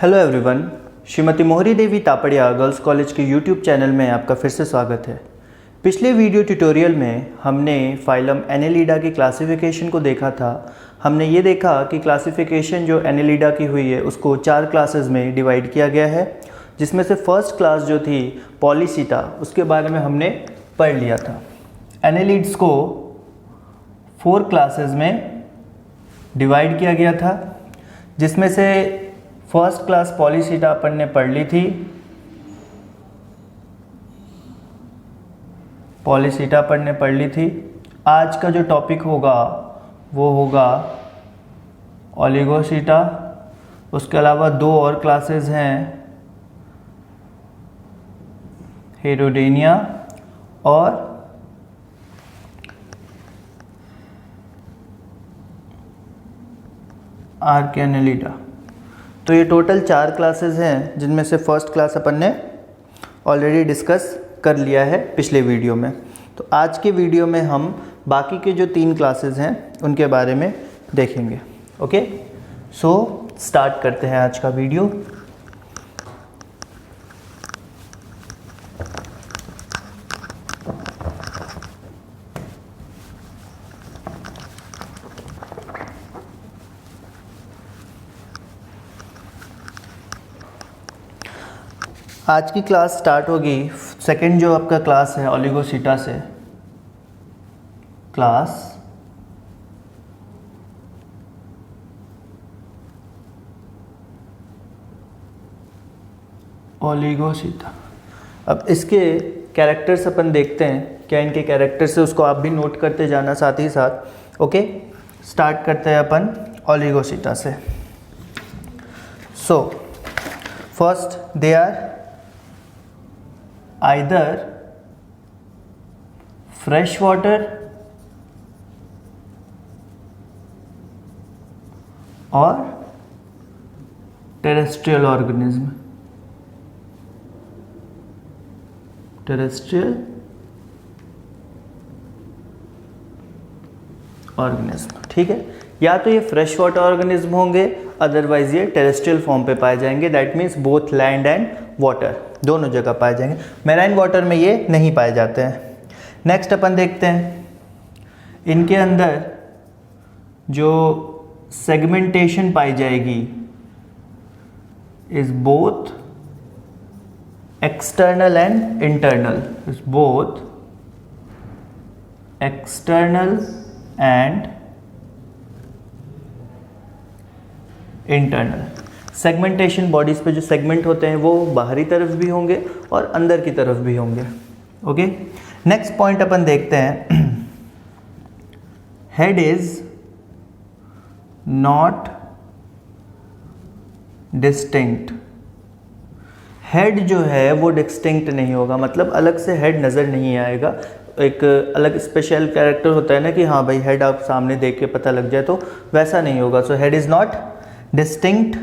Hello everyone, Shrimati मोहरी देवी Tapadia girls college के YouTube channel में आपका फिर से स्वागत है। पिछले वीडियो ट्यूटोरियल में हमने फाइलम एनेलिडा की क्लासिफिकेशन को देखा था। हमने ये देखा कि क्लासिफिकेशन जो एनेलिडा की हुई है उसको 4 क्लासेस में डिवाइड किया गया है, जिसमें से फर्स्ट क्लास जो थी पॉलीसिटा, उसके बारे में हमने पढ़ लिया था। एनेलिड्स को 4 क्लासेस में डिवाइड किया गया था, जिसमें से फर्स्ट क्लास पॉलीसिटा अपन ने पढ़ ली थी। पॉलीसिटा अपन ने पढ़ ली थी। आज का जो टॉपिक होगा वो होगा ओलिगोसिटा। उसके अलावा 2 और क्लासेस हैं, हेरोडेनिया और आर्कियानेलिडा। तो ये टोटल 4 क्लासेस हैं, जिनमें से फर्स्ट क्लास अपन ने ऑलरेडी डिस्कस कर लिया है पिछले वीडियो में। तो आज के वीडियो में हम बाकी के जो 3 क्लासेस हैं उनके बारे में देखेंगे। ओके, सो स्टार्ट करते हैं आज का वीडियो। आज की क्लास स्टार्ट होगी सेकंड जो आपका क्लास है ओलिगोसिटा से। क्लास ओलिगोसिटा। अब इसके कैरेक्टर्स अपन देखते हैं, क्या इनके कैरेक्टर्स है उसको आप भी नोट करते जाना साथ ही साथ। ओके, स्टार्ट करते हैं अपन ओलिगोसिटा से। So first they are either fresh water or terrestrial organism। terrestrial organism, ठीक है। या तो ये फ्रेश वाटर ऑर्गेनिज्म होंगे, अदरवाइज ये टेरेस्ट्रियल फॉर्म पे पाए जाएंगे। That means both land and water, दोनों जगह पाए जाएंगे। मैराइन वाटर में ये नहीं पाए जाते हैं। नेक्स्ट अपन देखते हैं, इनके अंदर जो सेगमेंटेशन पाई जाएगी is both external and internal. Is both external and internal. Segmentation bodies पे जो सेगमेंट होते हैं वो बाहरी तरफ भी होंगे और अंदर की तरफ भी होंगे। ओके, नेक्स्ट पॉइंट अपन देखते हैं, head is not distinct. Head जो है वो डिस्टिंक्ट नहीं होगा, मतलब अलग से हेड नज़र नहीं आएगा। एक अलग स्पेशल कैरेक्टर होता है ना कि हाँ भाई हेड आप सामने देख के पता लग जाए, तो वैसा नहीं होगा। So head is not distinct.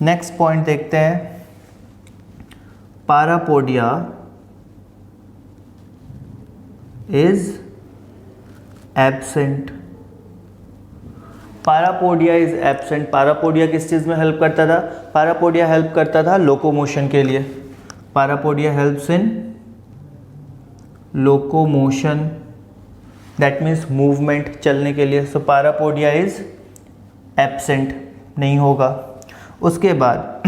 Next point देखते हैं, parapodia is absent. Parapodia is absent. Parapodia किस चीज़ में हेल्प करता था? पारापोडिया हेल्प करता था लोकोमोशन के लिए। Parapodia helps in locomotion, that means movement, चलने के लिए। सो पारापोडिया इज एब्सेंट, नहीं होगा। उसके बाद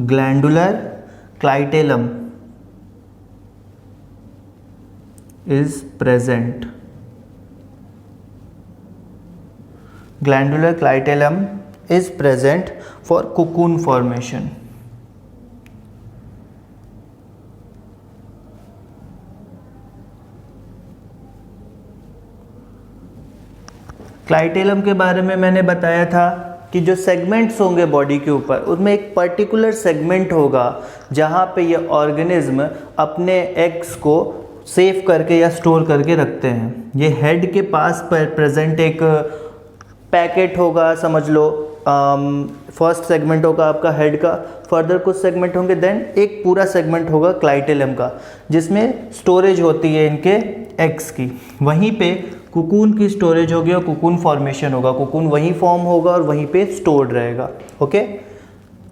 glandular clitellum is present. Glandular clitellum is present for cocoon formation। Clitellum के बारे में मैंने बताया था कि जो सेगमेंट्स होंगे बॉडी के ऊपर, उसमें एक पर्टिकुलर सेगमेंट होगा जहाँ पे ये ऑर्गेनिज्म अपने एग्स को सेव करके या स्टोर करके रखते हैं। ये हेड के पास पर प्रेजेंट एक पैकेट होगा, समझ लो, फर्स्ट सेगमेंट होगा आपका हेड का, फर्दर कुछ सेगमेंट होंगे, देन एक पूरा सेगमेंट होगा क्लाइटेलम का जिसमें स्टोरेज होती है इनके एग्स की। वहीं पे कुकून की स्टोरेज होगी और कुकून फॉर्मेशन होगा, कुकून वहीं फॉर्म होगा और वहीं पे स्टोर्ड रहेगा। ओके,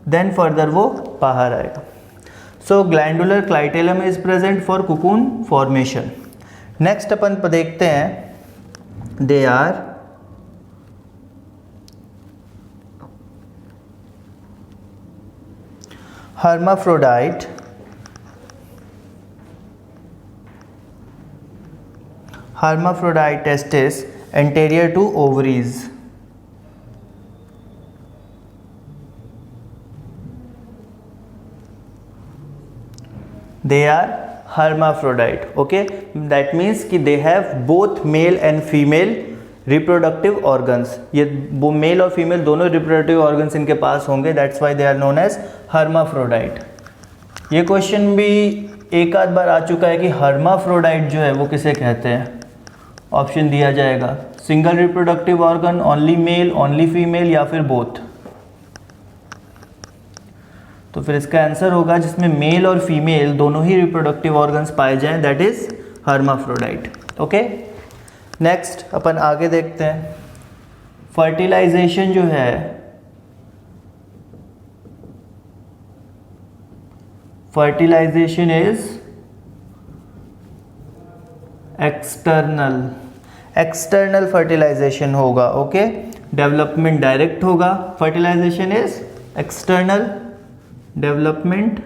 देन फर्दर वो बाहर आएगा। So glandular clitellum is present for cocoon formation. Next अपन देखते हैं, they are hermaphrodite, hermaphrodite testis anterior to ovaries. They are hermaphrodite. Okay, that means कि they have both male and female reproductive organs. ये वो mail और female दोनों reproductive organs इनके पास होंगे, that's why they are known as hermaphrodite. ये question भी एक आध बार आ चुका है कि हर्माफ्रोडाइट जो है वो किसे कहते हैं। ऑप्शन दिया जाएगा single reproductive organ, only mail, only female या फिर बोथ। तो फिर इसका आंसर होगा जिसमें मेल और फीमेल दोनों ही रिप्रोडक्टिव ऑर्गन्स पाए जाएं, that is hermaphrodite. Okay, next अपन आगे देखते हैं। फर्टिलाइजेशन जो है, fertilization is external, external fertilization होगा। ओके, डेवलपमेंट डायरेक्ट होगा, fertilization is external, development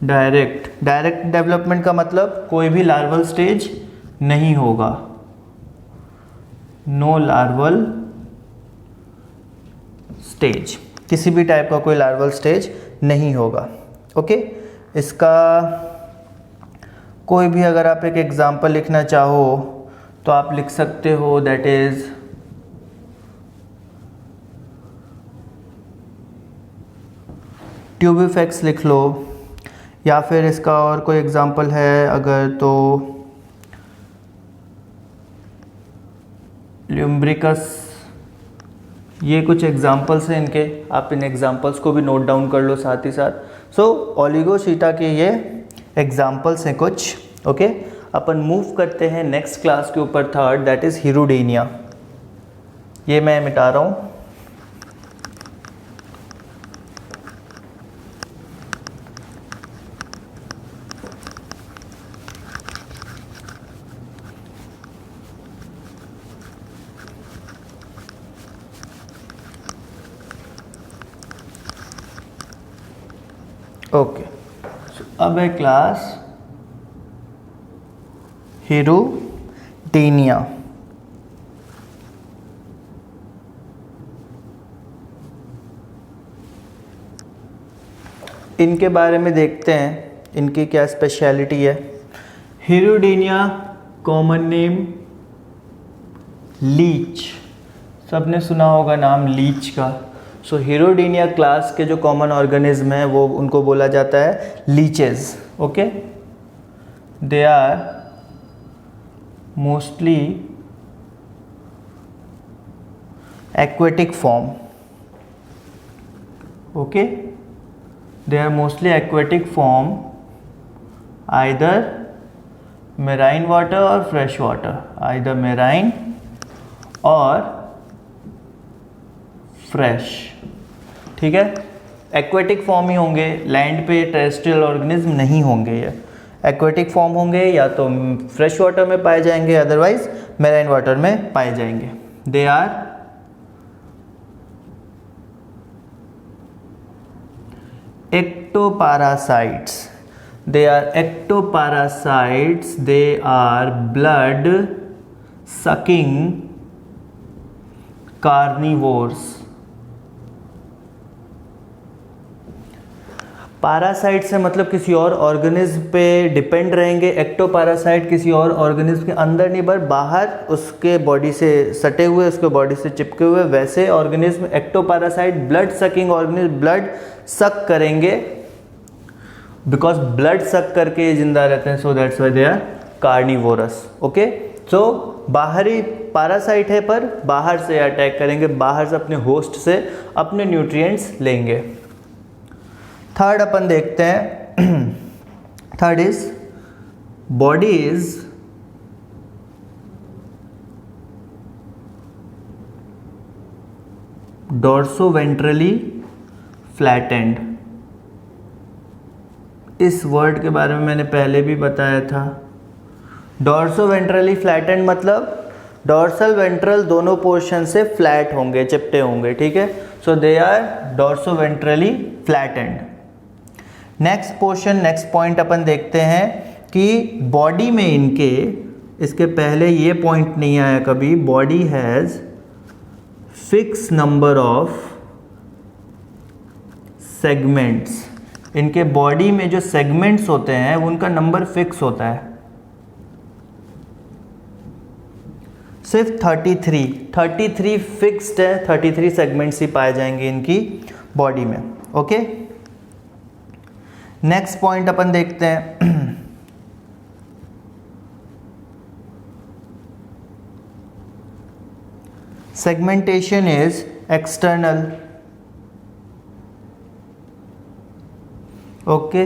direct. Direct development का मतलब कोई भी लार्वल स्टेज नहीं होगा, नो लार्वल स्टेज, किसी भी टाइप का कोई लार्वल स्टेज नहीं होगा। ओके, इसका कोई भी अगर आप एक एग्जांपल लिखना चाहो तो आप लिख सकते हो, दैट इज ट्यूबिफेक्स लिख लो, या फिर इसका और कोई एग्जांपल है अगर तो ल्यूम्ब्रिकस। ये कुछ एग्जांपल्स हैं इनके, आप इन एग्जांपल्स को भी नोट डाउन कर लो साथ ही साथ। सो ओलिगोशीटा के ये एग्जांपल्स हैं कुछ। ओके, अपन मूव करते हैं नेक्स्ट क्लास के ऊपर, थर्ड, दैट इज हिरुडेनिया। ये मैं मिटा रहा हूँ। ओके, अब है क्लास हिरुडेनिया। इनके बारे में देखते हैं, इनकी क्या स्पेशलिटी है। हिरुडेनिया कॉमन नेम लीच, सबने सुना होगा नाम लीच का। सो हिरुडेनिया क्लास के जो कॉमन ऑर्गेनिज्म है वो उनको बोला जाता है leeches. Okay, they are mostly aquatic form. Okay, they are mostly aquatic form, either marine water or fresh water, either marine or fresh. ठीक है, एक्वेटिक फॉर्म ही होंगे, लैंड पे टेरेस्ट्रियल ऑर्गेनिज्म नहीं होंगे। ये एक्वेटिक फॉर्म होंगे, या तो फ्रेश वाटर में पाए जाएंगे, अदरवाइज मैराइन वाटर में पाए जाएंगे। They are ectoparasites. They are ectoparasites. They are blood sucking carnivores. Parasite से मतलब किसी और ऑर्गेनिज्म पे डिपेंड रहेंगे। एक्टोपैरासाइट किसी और ऑर्गेनिज्म के अंदर नहीं पर बाहर उसके बॉडी से सटे हुए, उसके बॉडी से चिपके हुए, वैसे organism ectoparasite blood sucking organism, blood सक करेंगे, बिकॉज ब्लड सक करके ये जिंदा रहते हैं, so that's why they are carnivorous. Okay, so बाहरी पैरासाइट है पर बाहर से अटैक करेंगे, बाहर से अपने होस्ट से अपने न्यूट्रिएंट्स लेंगे। थर्ड अपन देखते हैं, third is body is dorsoventrally flattened. इस वर्ड के बारे में मैंने पहले भी बताया था। डॉर्सोवेंट्रली फ्लैटेंड मतलब डॉर्सल वेंट्रल दोनों पोर्शन से फ्लैट होंगे, चिपटे होंगे, ठीक है। So they are dorsoventrally flattened. Next portion, next point अपन देखते हैं कि बॉडी में इनके, इसके पहले ये पॉइंट नहीं आया कभी, body has fix number of segments. इनके बॉडी में जो सेगमेंट्स होते हैं उनका नंबर फिक्स होता है, सिर्फ 33 फिक्स्ड है, 33 सेगमेंट्स ही पाए जाएंगे इनकी बॉडी में। ओके, नेक्स्ट पॉइंट अपन देखते हैं, segmentation is external. Okay,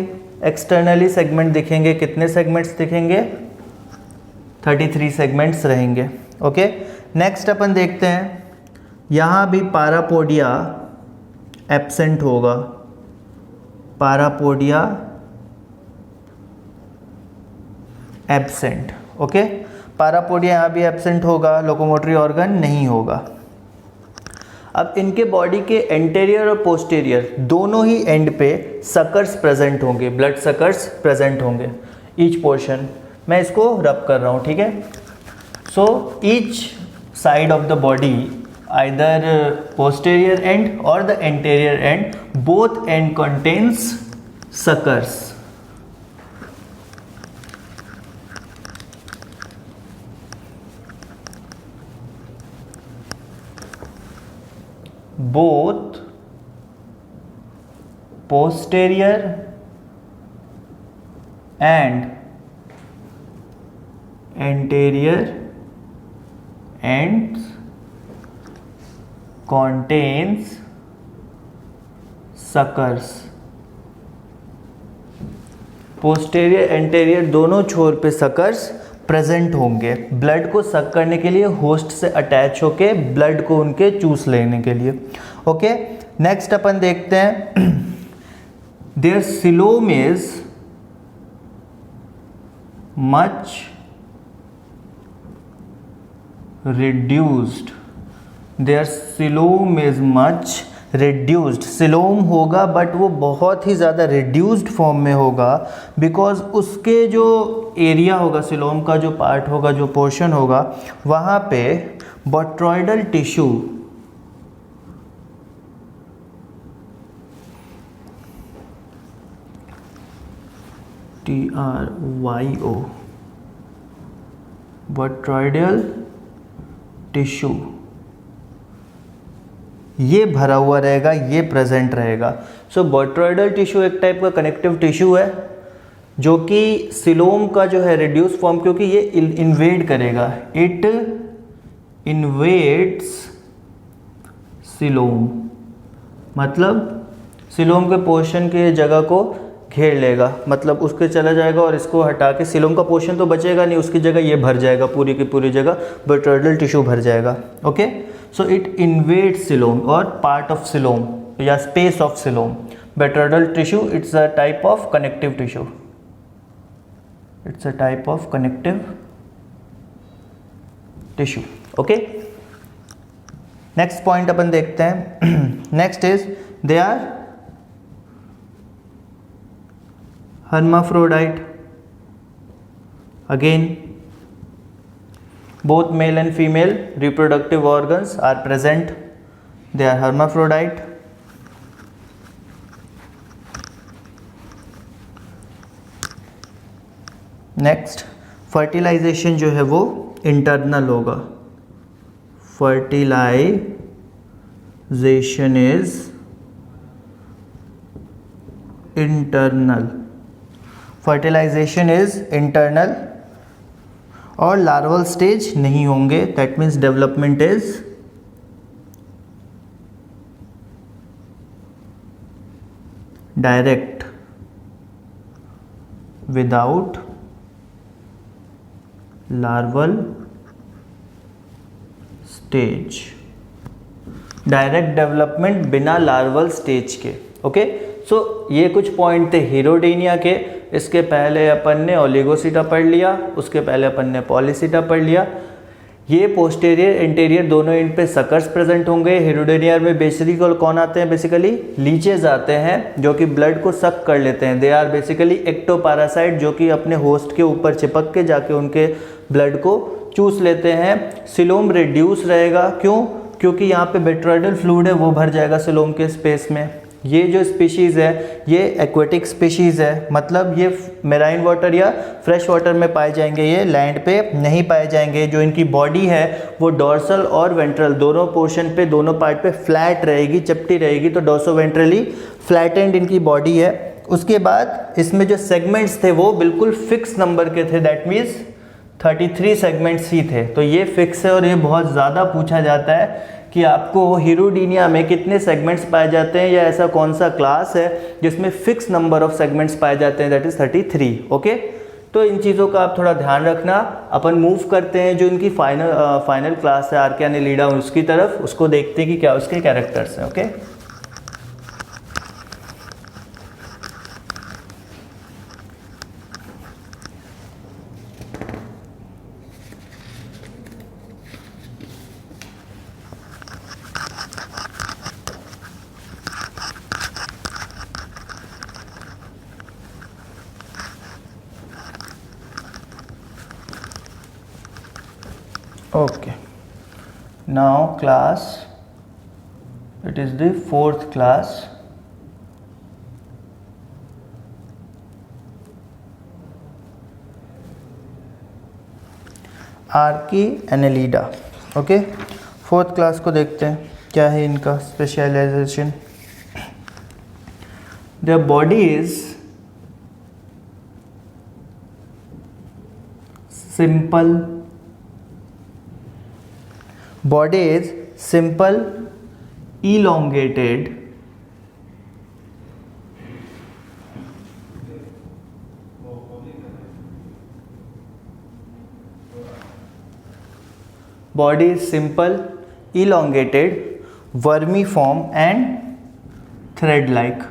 externally segment दिखेंगे, कितने सेगमेंट्स दिखेंगे? 33 सेगमेंट्स रहेंगे। ओके, नेक्स्ट अपन देखते हैं, यहाँ भी पारापोडिया एब्सेंट होगा, पारापोडिया एब्सेंट। ओके, पारापोडिया यहाँ भी एब्सेंट होगा, लोकोमोटरी ऑर्गन नहीं होगा। अब इनके बॉडी के एंटेरियर और पोस्टीरियर दोनों ही एंड पे सकर्स प्रेजेंट होंगे, ब्लड सकर्स प्रेजेंट होंगे ईच पोर्शन। मैं इसको रब कर रहा हूँ, ठीक है। So each side of the body, either posterior end or the anterior end, both end contains suckers. Both posterior and anterior ends contains suckers. Posterior anterior दोनों छोर पे सकर्स प्रेजेंट होंगे, ब्लड को सक करने के लिए, होस्ट से अटैच होके ब्लड को उनके चूस लेने के लिए। ओके, नेक्स्ट अपन देखते हैं, their coelom is much reduced. Their coelom is much reduced. सिलोम होगा बट वो बहुत ही ज़्यादा reduced फॉर्म में होगा, बिकॉज उसके जो एरिया होगा, सिलोम का जो पार्ट होगा, जो पोर्शन होगा, वहाँ पे बोट्रॉइडल टिश्यू TRYO बोट्रॉइडल टिश्यू ये भरा हुआ रहेगा, ये प्रेजेंट रहेगा। सो बोट्रॉइडल टिश्यू एक टाइप का कनेक्टिव टिश्यू है जो कि सिलोम का जो है रिड्यूस फॉर्म, क्योंकि ये इन्वेड करेगा, इट इन्वेड्स सिलोम, मतलब सिलोम के पोर्शन के जगह को घेर लेगा, मतलब उसके चला जाएगा और इसको हटा के सिलोम का पोर्शन तो बचेगा नहीं, उसकी जगह ये भर जाएगा, पूरी की पूरी जगह बोट्रॉइडल टिश्यू भर जाएगा। Okay, so it invades coelom और पार्ट ऑफ सिलोम या space of coelom. Botryoidal tissue it's a type of connective tissue, it's a type of connective tissue. Okay, next point अपन देखते हैं, next is they are hermaphrodite. Again, both male and female reproductive organs are present. They are hermaphrodite. Next, fertilization जो है वो internal होगा. Fertilization is internal. Fertilization is internal. और larval stage नहीं होंगे, that means development is direct without larval stage, direct development बिना larval stage के। Okay, सो ये कुछ पॉइंट थे हीरोडेनिया के। इसके पहले अपन ने ओलिगोसिटा पढ़ लिया, उसके पहले अपन ने पॉलीसिटा पढ़ लिया। ये पोस्टेरियर इंटीरियर दोनों एंड पे सकर्स प्रेजेंट होंगे। हीरोडेनिया में बेसिकली कौन आते हैं? बेसिकली लीचेज आते हैं जो कि ब्लड को सक कर लेते हैं। दे आर बेसिकली एक्टोपैरासाइट जो कि अपने होस्ट के ऊपर चिपक के जाके उनके ब्लड को चूस लेते हैं। सिलोम रिड्यूस रहेगा, क्यों? क्योंकि यहाँ पे बेट्रॉइडल फ्लूइड है वो भर जाएगा सिलोम के स्पेस में। ये जो स्पीशीज़ है ये एक्वेटिक स्पीशीज़ है, मतलब ये मेराइन वाटर या फ्रेश वाटर में पाए जाएंगे, ये लैंड पे नहीं पाए जाएंगे। जो इनकी बॉडी है वो डॉर्सल और वेंट्रल दोनों पोर्शन पे, दोनों पार्ट पे फ्लैट रहेगी, चपटी रहेगी, तो डॉर्सो वेंट्रली फ्लैट एंड इनकी बॉडी है। उसके बाद इसमें जो सेगमेंट्स थे वो बिल्कुल फिक्स नंबर के थे, दैट मीन्स 33 सेगमेंट्स ही थे। तो ये फिक्स है और ये बहुत ज़्यादा पूछा जाता है कि आपको हीरोडेनिया में कितने सेगमेंट्स पाए जाते हैं या ऐसा कौन सा क्लास है जिसमें फिक्स नंबर ऑफ सेगमेंट्स पाए जाते हैं, दैट इज़ 33। ओके, तो इन चीज़ों का आप थोड़ा ध्यान रखना। अपन मूव करते हैं जो इनकी फाइनल क्लास है आर्किया एनेलिडा, उसकी तरफ, उसको देखते हैं कि क्या उसके कैरेक्टर्स हैं। Okay, okay, now class, it is the 4th class. Archie Annelida. Okay, 4th class को देखते हैं क्या है इनका specialisation. their body is simple, body is simple elongated body is simple elongated vermiform and thread like।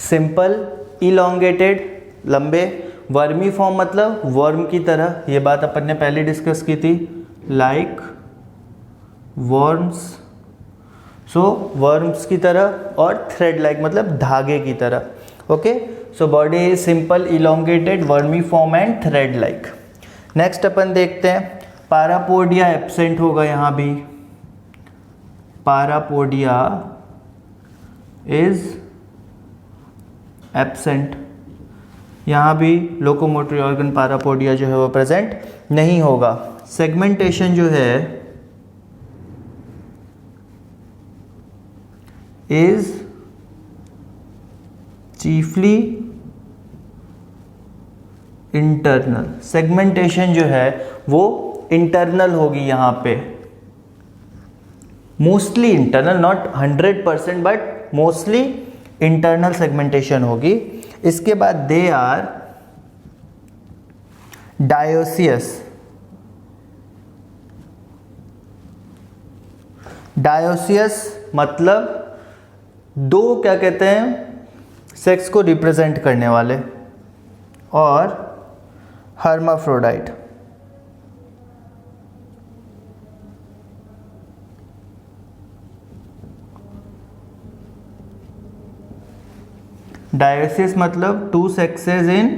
Simple elongated लंबे, vermi form मतलब worm की तरह, ये बात अपन ने पहले डिस्कस की थी, लाइक वर्म्स, सो वर्म्स की तरह, और थ्रेड लाइक मतलब धागे की तरह। Okay, so body is simple elongated vermiform and thread like. Next अपन देखते हैं पारापोडिया एब्सेंट होगा यहाँ भी, पारापोडिया इज एब्सेंट, यहाँ भी लोकोमोटरी ऑर्गन पारापोडिया जो है वो प्रेजेंट नहीं होगा। सेगमेंटेशन जो है इज चीफली इंटरनल, सेगमेंटेशन जो है वो इंटरनल होगी यहाँ पे, mostly internal, not 100% but mostly internal segmentation होगी। इसके बाद दे आर डायोसियस, डायोसियस मतलब दो क्या कहते हैं सेक्स को रिप्रेजेंट करने वाले, और हर्माफ्रोडाइट, डायोसिस मतलब two sexes in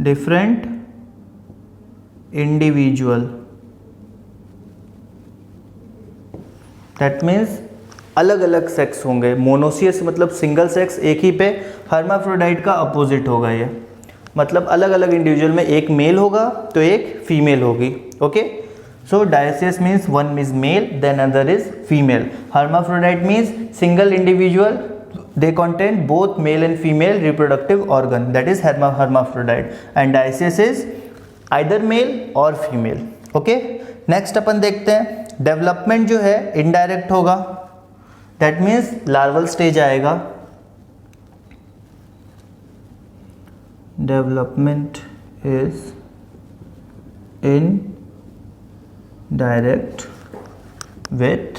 different individual, that means अलग अलग सेक्स होंगे। मोनोसियस मतलब सिंगल सेक्स एक ही पे, हर्माफ्रोडाइट का अपोजिट होगा ये, मतलब अलग अलग इंडिविजुअल में एक मेल होगा तो एक फीमेल होगी। Okay, so dioecious means one is male then other is female, hermaphrodite means single individual they contain both male and female reproductive organ, that is hermaphrodite, and dioecious is either male or female. Okay, next अपन देखते हैं development जो है indirect होगा, that means larval stage आएगा. Development is indirect with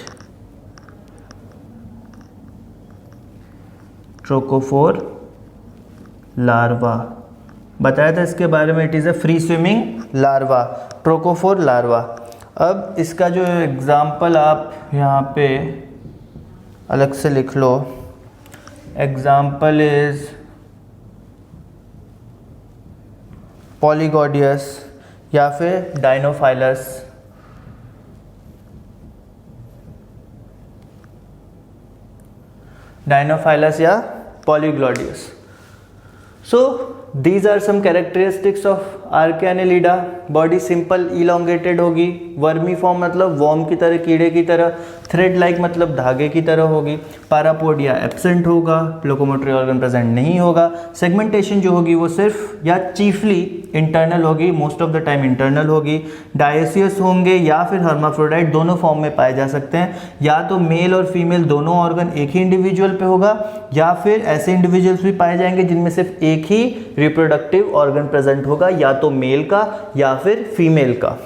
trochophore larva. बताया था इसके बारे में, it is a free swimming larva, trochophore larva. अब इसका जो एग्जाम्पल आप यहाँ पे अलग से लिख लो, एग्जाम्पल इज पॉलीगोडियस या फिर डायनोफाइलस. डायनोफाइलस या पॉलीग्लोडियस. सो these are some characteristics of Archaeannelida. Body simple elongated होगी, वर्मी फॉर्म मतलब वॉर्म की तरह, कीड़े की तरह, थ्रेड लाइक मतलब धागे की तरह होगी, पैरापोडिया एब्सेंट होगा, लोकोमोटरी ऑर्गन प्रेजेंट नहीं होगा, सेगमेंटेशन जो होगी वो सिर्फ या चीफली इंटरनल होगी, most of the time internal होगी, डायोसियस होंगे या फिर हर्माफ्रोडाइट, दोनों फॉर्म में पाए जा सकते हैं. या तो मेल और फीमेल दोनों ऑर्गन एक ही इंडिविजुअल पे होगा, या फिर ऐसे इंडिविजुअल्स भी पाए जाएंगे जिनमें सिर्फ एक ही रिप्रोडक्टिव ऑर्गन प्रेजेंट होगा, या तो मेल का या फिर फीमेल का.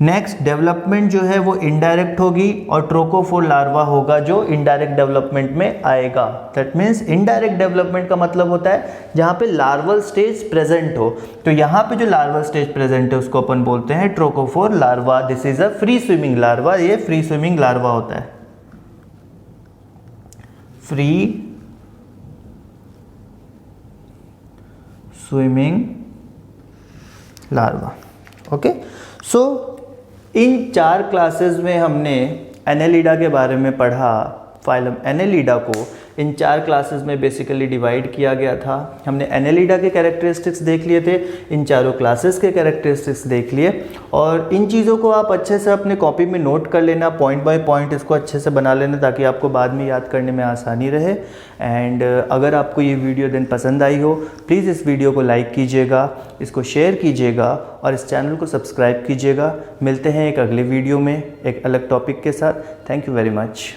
नेक्स्ट डेवलपमेंट जो है वो इनडायरेक्ट होगी और ट्रोकोफोर लार्वा होगा जो इनडायरेक्ट डेवलपमेंट में आएगा. दैट मीन्स इनडायरेक्ट डेवलपमेंट का मतलब होता है जहाँ पे लार्वल स्टेज प्रेजेंट हो. तो यहाँ पे जो लार्वल स्टेज प्रेजेंट है उसको अपन बोलते हैं trochophore larva. This is a free swimming larva. ये फ्री स्विमिंग लार्वा होता है, फ्री स्विमिंग लार्वा. ओके, सो इन 4 क्लासेस में हमने एनेलिडा के बारे में पढ़ा. फाइलम एनेलिडा को इन 4 क्लासेस में बेसिकली डिवाइड किया गया था. हमने एनेलिडा के कैरेक्टरिस्टिक्स देख लिए थे, इन चारों क्लासेस के कैरेक्टरिस्टिक्स देख लिए, और इन चीज़ों को आप अच्छे से अपने कॉपी में नोट कर लेना, पॉइंट बाय पॉइंट इसको अच्छे से बना लेना ताकि आपको बाद में याद करने में आसानी रहे. एंड अगर आपको ये वीडियो दिन पसंद आई हो, प्लीज़ इस वीडियो को लाइक कीजिएगा, इसको शेयर कीजिएगा और इस चैनल को सब्सक्राइब कीजिएगा. मिलते हैं एक अगले वीडियो में एक अलग टॉपिक के साथ. Thank you very much.